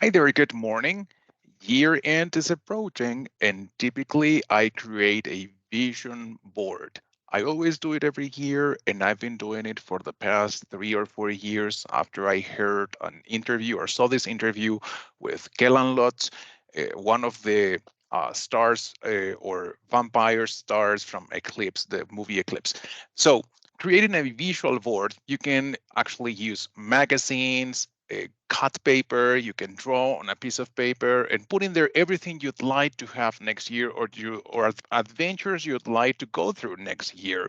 Hi there, good morning. Year end is approaching, and typically I create a vision board. I always do it every year, and I've been doing it for the past 3 or 4 years after I heard an interview or saw this interview with Kellan Lutz, one of the stars or vampire stars from Eclipse, the movie Eclipse. So, creating a visual board, you can actually use magazines, cut paper, you can draw on a piece of paper and put in there everything you'd like to have next year or adventures you'd like to go through next year.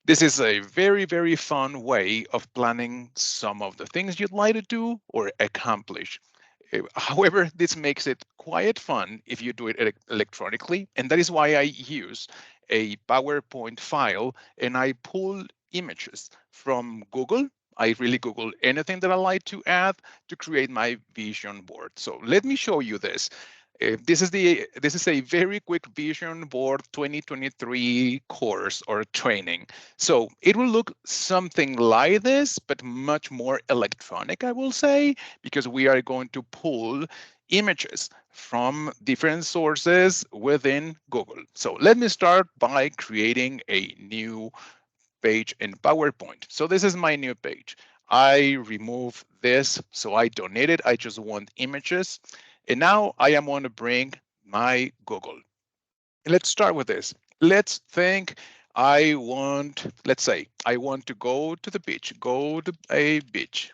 This is a very, very fun way of planning some of the things you'd like to do or accomplish. However, this makes it quite fun if you do it electronically, and that is why I use a PowerPoint file and I pull images from Google. I really Google anything that I like to add to create my vision board. So let me show you this. This is a very quick vision board 2023 course or training. So it will look something like this, but much more electronic, I will say, because we are going to pull images from different sources within Google. So let me start by creating a new page in PowerPoint. So this is my new page. I remove this, so I don't need it. I just want images. And now I am going to bring my Google. Let's start with this. Let's think let's say I want to go to the beach, go to a beach.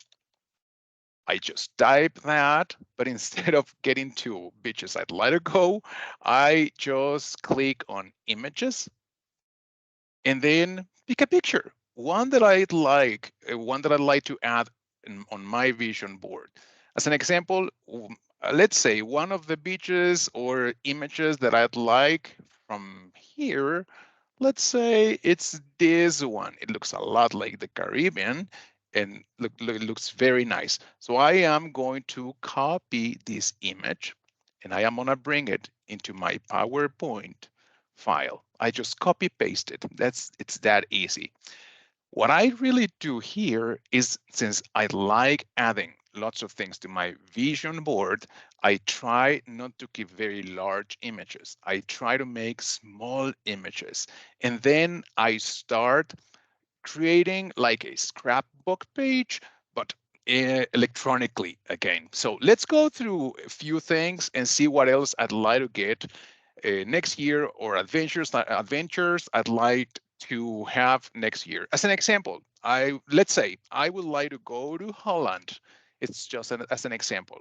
I just type that, but instead of getting to beaches I'd like to go, I just click on images and then pick a picture, one that I'd like to add on my vision board. As an example, let's say one of the beaches or images that I'd like from here, let's say it's this one. It looks a lot like the Caribbean and it looks very nice. So I am going to copy this image and I am going to bring it into my PowerPoint file. I just copy paste it. It's that easy. What I really do here is, since I like adding lots of things to my vision board, I try not to keep very large images. I try to make small images. And then I start creating like a scrapbook page, but electronically again. So let's go through a few things and see what else I'd like to get next year, or adventures I'd like to have next year. As an example, let's say I would like to go to Holland. It's just as an example.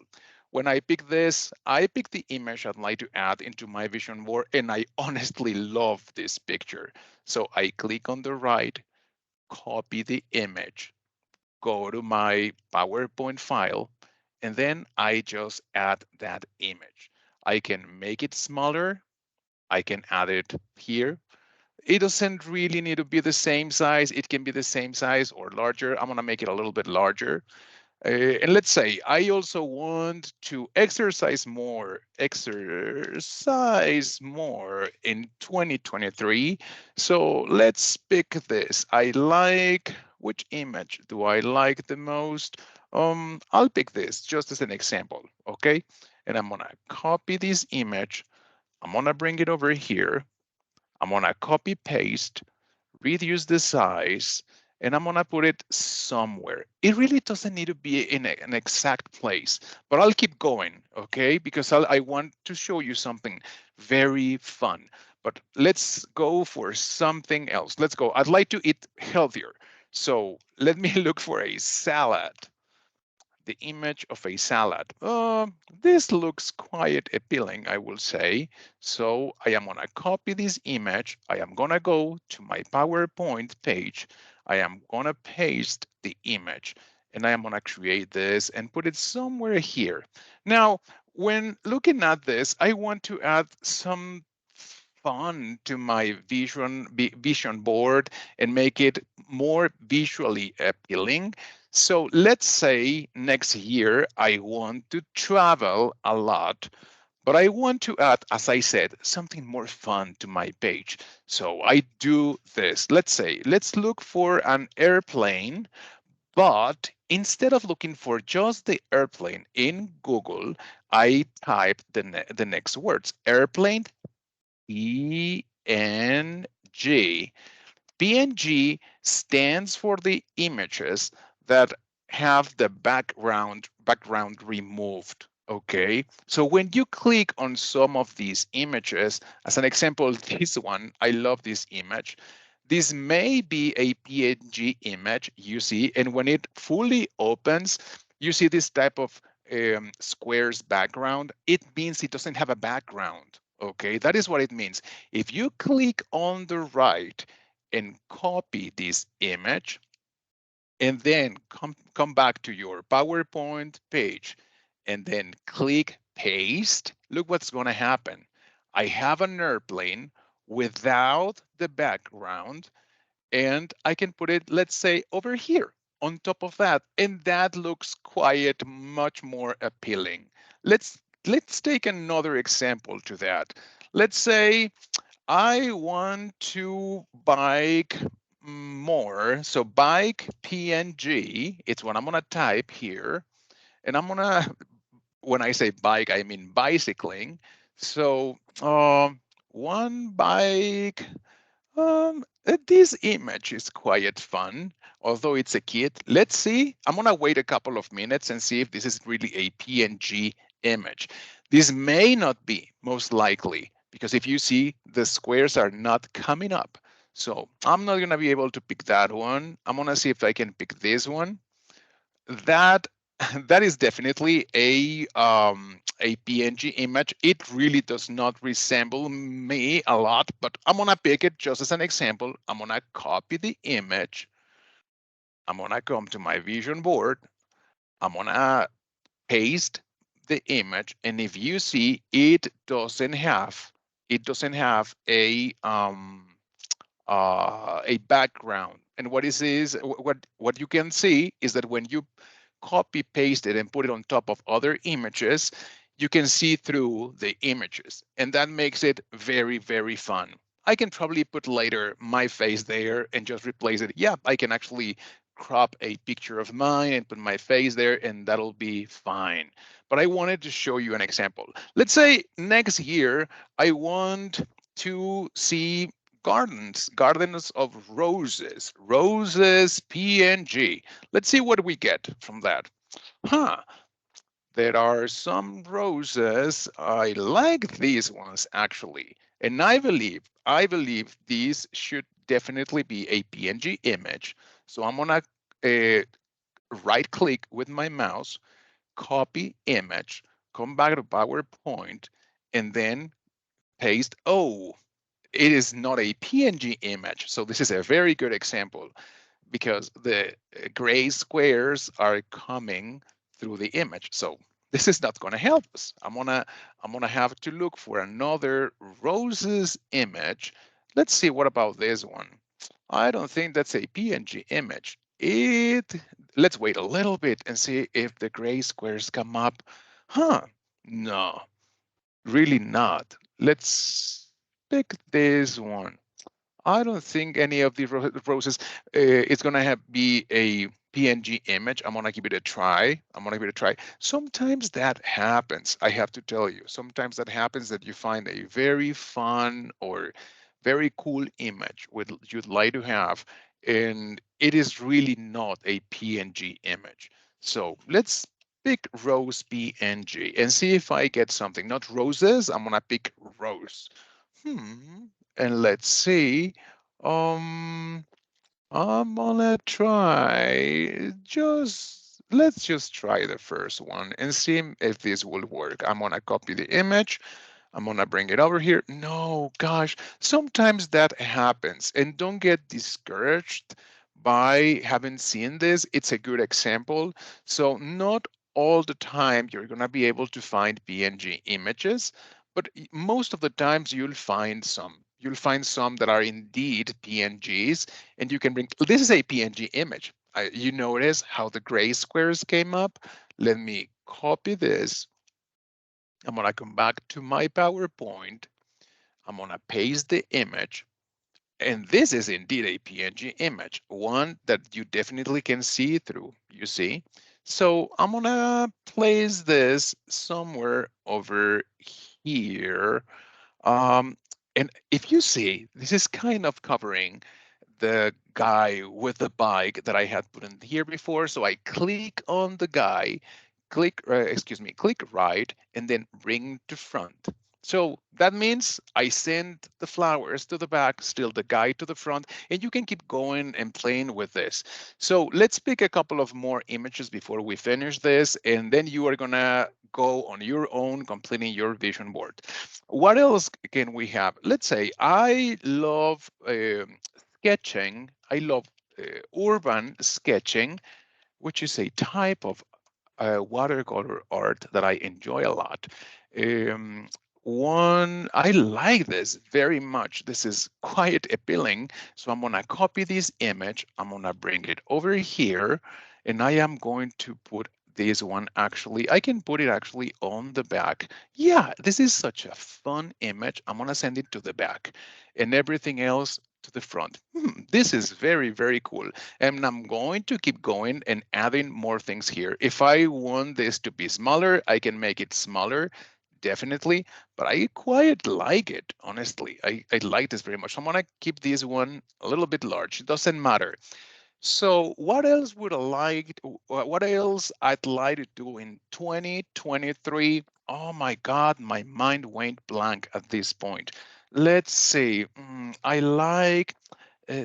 When I pick this, I pick the image I'd like to add into my vision board, and I honestly love this picture. So I click on the right, copy the image, go to my PowerPoint file, and then I just add that image. I can make it smaller. I can add it here. It doesn't really need to be the same size. It can be the same size or larger. I'm gonna make it a little bit larger. And let's say I also want to exercise more in 2023. So let's pick this. Which image do I like the most? I'll pick this just as an example, okay? And I'm gonna copy this image. I'm gonna bring it over here. I'm gonna copy paste, reduce the size, and I'm gonna put it somewhere. It really doesn't need to be in an exact place, but I'll keep going, okay? Because I want to show you something very fun. But let's go for something else. Let's go. I'd like to eat healthier. So let me look for a salad, the image of a salad. This looks quite appealing, I will say. So I am gonna copy this image. I am gonna go to my PowerPoint page. I am gonna paste the image and I am gonna create this and put it somewhere here. Now, when looking at this, I want to add some fun to my vision board and make it more visually appealing. So let's say next year I want to travel a lot, but I want to add, as I said, something more fun to my page. So I do this. Let's look for an airplane, But instead of looking for just the airplane in Google, I typed the next words, airplane, PNG. PNG stands for the images that have the background removed. Okay, so when you click on some of these images, as an example, this one, I love this image. This may be a PNG image you see, and when it fully opens, you see this type of squares background. It means it doesn't have a background. Okay, that is what it means. If you click on the right and copy this image and then come back to your PowerPoint page and then click paste, look what's going to happen. I have an airplane without the background and I can put it, let's say, over here on top of that, and that looks quite much more appealing. Let's take another example to that. Let's say I want to bike more. So bike PNG, it's what I'm gonna type here. And I'm gonna, when I say bike, I mean bicycling. So one bike, this image is quite fun, although it's a kid. Let's see. I'm gonna wait a couple of minutes and see if this is really a PNG image. This may not be, most likely, because if you see, the squares are not coming up. So I'm not gonna be able to pick that one. I'm gonna see if I can pick this one. That that is definitely a PNG image. It really does not resemble me a lot, but I'm gonna pick it just as an example. I'm gonna copy the image. I'm gonna come to my vision board. I'm gonna paste the image, and if you see, it doesn't have a background. And what you can see is that when you copy paste it and put it on top of other images, you can see through the images. And that makes it very, very fun. I can probably put later my face there and just replace it. Yeah, I can actually crop a picture of mine and put my face there, and that'll be fine. But I wanted to show you an example. Let's say next year, I want to see gardens of roses PNG. Let's see what we get from that. Huh, there are some roses. I like these ones actually. And I believe these should definitely be a PNG image. So I'm gonna uh, right click with my mouse, copy image, come back to PowerPoint, and then paste. Oh, it is not a PNG image. So this is a very good example because the gray squares are coming through the image. So this is not going to help us. I'm gonna have to look for another roses image. Let's see, what about this one? I don't think that's a PNG image. Let's wait a little bit and see if the gray squares come up. Huh, no, really not. Let's pick this one. I don't think any of the roses is gonna be a PNG image. I'm gonna give it a try. Sometimes that happens. I have to tell you. Sometimes that happens that you find a very fun or very cool image with you'd like to have, and it is really not a PNG image. So let's pick rose PNG and see if I get something. Not roses. I'm gonna pick rose. And let's see. Um, I'm gonna try let's just try the first one and see if this will work. I'm gonna copy the image. I'm gonna bring it over here. No, gosh, sometimes that happens, and don't get discouraged by having seen this. It's a good example. So not all the time you're gonna be able to find PNG images, but most of the times you'll find some. You'll find some that are indeed PNGs, and you can bring. This is a PNG image. You notice how the gray squares came up? Let me copy this. I'm gonna come back to my PowerPoint. I'm gonna paste the image. And this is indeed a PNG image, one that you definitely can see through, you see. So I'm gonna place this somewhere over here. Um, and if you see, this is kind of covering the guy with the bike that I had put in here before. So I click on the guy, click right, and then bring to front. So that means I send the flowers to the back, still the guy to the front, and you can keep going and playing with this. So let's pick a couple of more images before we finish this, and then you are gonna go on your own completing your vision board. What else can we have? Let's say I love sketching. I love urban sketching, which is a type of watercolor art that I enjoy a lot. Um, I like this very much. This is quite appealing. So I'm gonna copy this image. I'm gonna bring it over here, and I am going to put this one actually. I can put it actually on the back. Yeah, this is such a fun image. I'm gonna send it to the back, and everything else to the front. This is very, very cool. And I'm going to keep going and adding more things here. If I want this to be smaller, I can make it smaller, definitely, but I quite like it, honestly. I like this very much. So I'm gonna keep this one a little bit large. It doesn't matter. So what else would I like, what else I'd like to do in 2023? Oh my God, my mind went blank at this point. Let's see, I like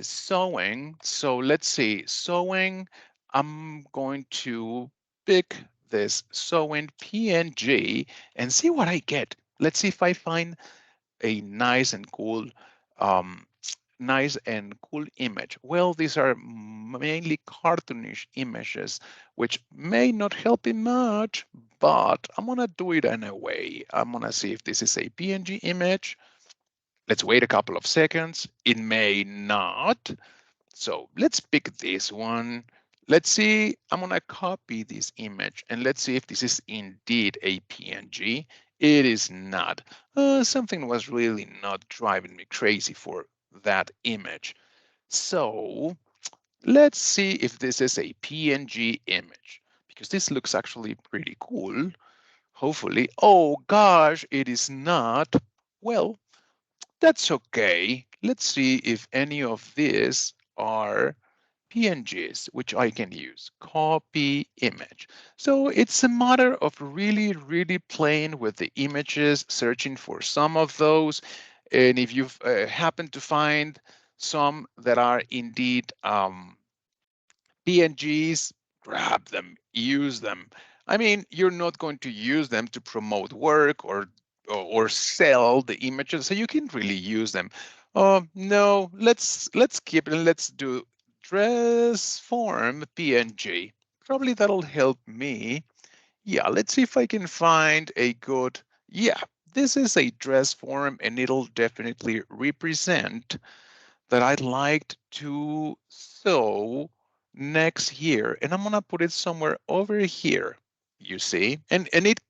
sewing. So let's see, sewing, I'm going to pick this sewing PNG and see what I get. Let's see if I find a um, nice and cool image. Well, these are mainly cartoonish images, which may not help me much, but I'm gonna do it anyway. I'm gonna see if this is a PNG image. Let's wait a couple of seconds. It may not. So let's pick this one. Let's see, I'm gonna copy this image and let's see if this is indeed a PNG. It is not. Something was really not driving me crazy for that image. So let's see if this is a PNG image because this looks actually pretty cool. Hopefully, oh gosh, it is not. Well, that's okay. Let's see if any of these are PNGs, which I can use, copy image. So it's a matter of really, really playing with the images, searching for some of those. And if you've happened to find some that are indeed PNGs, grab them, use them. I mean, you're not going to use them to promote work or sell the images, so you can really use them. No, let's keep it and let's do dress form PNG. Probably that'll help me. Yeah, let's see if I can find a good. Yeah, this is a dress form and it'll definitely represent that I'd like to sew next year, and I'm gonna put it somewhere over here, you see, and it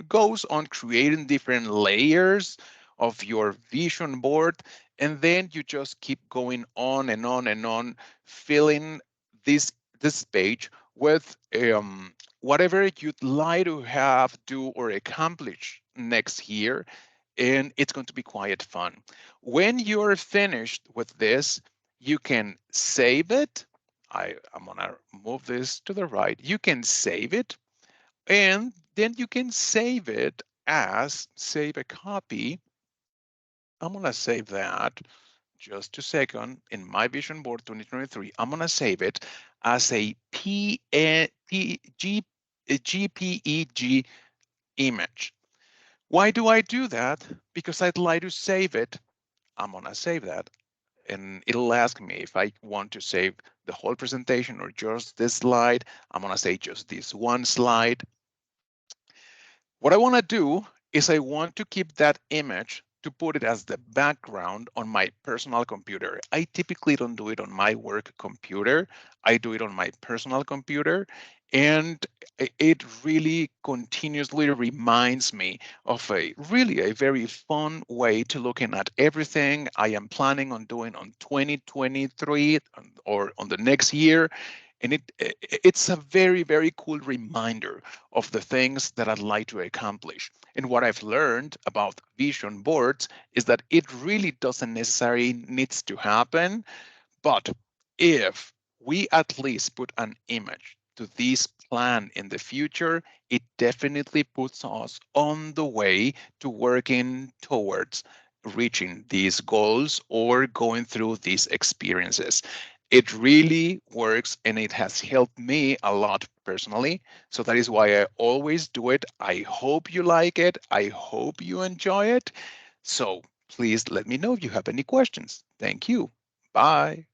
goes on creating different layers of your vision board, and then you just keep going on and on and on, filling this page with whatever you'd like to have, do, or accomplish next year, and it's going to be quite fun. When you're finished with this, you can save it. I'm gonna move this to the right. You can save it, and then you can save it as save a copy. I'm gonna save that just a second in my vision board 2023. I'm gonna save it as a GPEG image. Why do I do that? Because I'd like to save it. I'm gonna save that, and it'll ask me if I want to save the whole presentation or just this slide. I'm gonna say just this one slide. What I want to do is I want to keep that image to put it as the background on my personal computer. I typically don't do it on my work computer. I do it on my personal computer. And it really continuously reminds me of a very fun way to looking at everything I am planning on doing on 2023 or on the next year. And it's a very cool reminder of the things that I'd like to accomplish. And what I've learned about vision boards is that it really doesn't necessarily needs to happen, but if we at least put an image to this plan in the future, it definitely puts us on the way to working towards reaching these goals or going through these experiences. It really works and it has helped me a lot personally. So that is why I always do it. I hope you like it. I hope you enjoy it. So please let me know if you have any questions. Thank you. Bye.